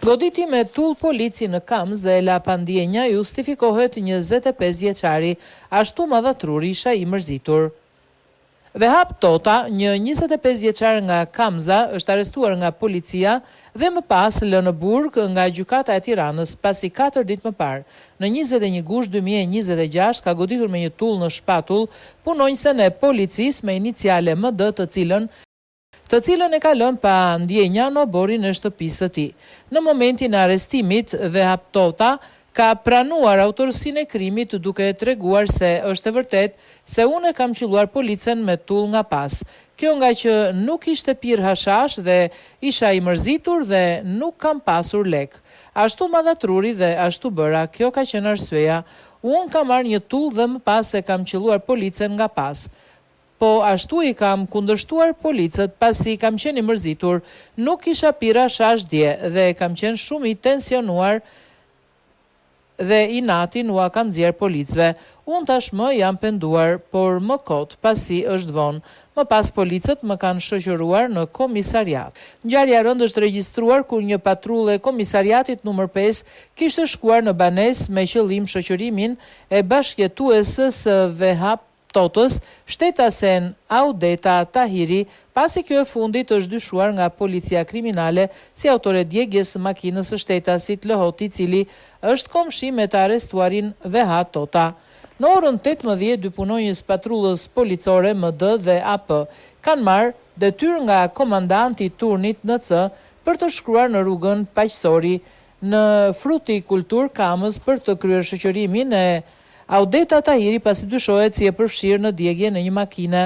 Goditi me tull polici në Kamz dhe la pandjenja justifikohet 25 vjeçari, ashtu madhatruri isha i mërzitur. Vehap Tota, një 25 vjeçar nga Kamza, është arrestuar nga policia dhe më pas lënë në burg nga gjykata e Tiranës pasi 4 ditë më parë. Në 21 gusht 2026 ka goditur me një tull në shpatull punonjësen e policisë me iniciale MD të cilën e ka lënë pa ndjenja në oborin e shtëpisë së tij. Në momentin e arrestimit, Vehap Tota ka pranuar autorsinë e krimit duke treguar se është e vërtet se unë kam qelluar policën me tull nga pas. Kjo nga që nuk ishte pir hashash dhe isha i mërzitur dhe nuk kam pasur lek. Ashtu madhatruri dhe ashtu bëra, kjo ka qenë arsyeja. Unë kam marrë një tull dhe më pas se kam qelluar policën nga pas. Po ashtu i kam kundërshtuar policët pasi kam qenë i mërzitur, nuk isha pir hashash dje dhe kam qenë shumë i tensionuar dhe i natin ua kam nxjerr policëve. Unë tashmë jam penduar, por më kot, pasi është vonë. Më pas policët më kanë shoqëruar në komisariat. Ngjarja e rëndë është regjistruar kur një patrullë e komisariatit numër 5 kishte shkuar në banesë me qëllim shoqërimin e bashkëjetuesës Vehap Totës, shtetasen Audeta Tahiri, pasi kjo e fundit është dyshuar nga policia kriminale si autore djegjes së makinës së shtetasit Lëhoti, i cili është komshi me të arrestuarin Vehap Tota. Në orën 18, dy punonjës patrullës policore MD dhe AP kanë marrë detyrë nga komandanti i turnit NC për të shkruar në rrugën Paqësori në Frutikultur Kamës për të kryer shoqërimin e Audeta Tahiri pasi dyshohet si e përfshirë në djegje në një makine.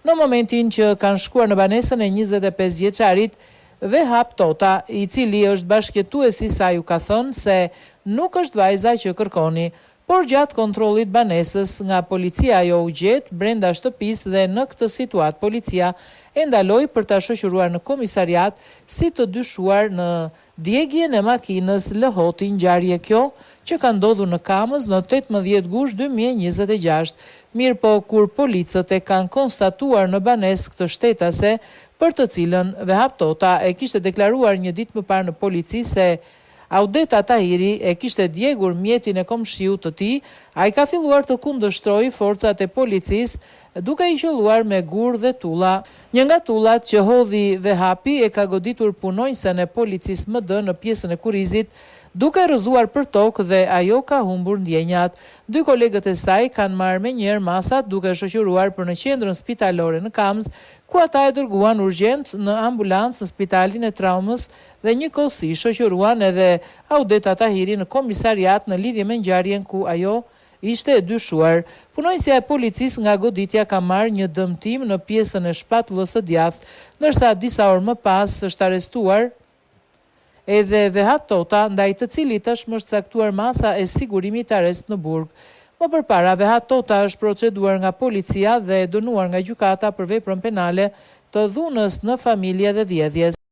Në momentin që kanë shkuar në banesën e 25 vjeçarit, Vehap Tota, i cili është bashkëjetuesi saj, u ka thënë se nuk është vajza që kërkoni, por gjatë kontrollit banesës nga policia ajo u gjet brenda shtëpisë dhe në këtë situatë policia e ndaloi për ta shoqëruar në komisariat si të dyshuar në djegjen e makinës Lëhoti, ngjarje kjo që ka ndodhur në Kamës në 18 gusht 2026. Mirë po, kur policët e kanë konstatuar në banesë këtë shtetase, për të cilën Vehap Tota e kishte deklaruar një ditë më parë në polici se Audeta Tahiri e kishte djegur mjetin e komshiut të tij, ai ka filluar të kundërshtrojë forcat e policisë duke i qelluar me gur dhe tulla. Një nga tullat që hodhi Vehapi e ka goditur punonjësen e policisë MD në pjesën e kurrizit, duke rrëzuar për tokë dhe ajo ka humbur ndjenjat. Dy kolegët e saj kanë marrë menjëherë masat duke shoqëruar për në qendrën spitalore në Kamz, ku ata e dërguan urgjent në ambulancë në spitalin e traumës dhe njëkohësi shoqëruan edhe Audeta Tahiri në komisariat në lidhje me ngjarjen ku ajo ishte e dyshuar. Punonjësia e policisë nga goditja ka marrë një dëmtim në pjesën e shpatullës së djathtë, ndërsa disa orë më pas është arrestuar edhe Vehap Tota, ndaj të cilit tashmë është caktuar masa e sigurimit arrest në burg. Më përpara, Vehap Tota është proceduar nga policia dhe dënuar nga gjykata për veprën penale të dhunës në familje dhe vjedhjes.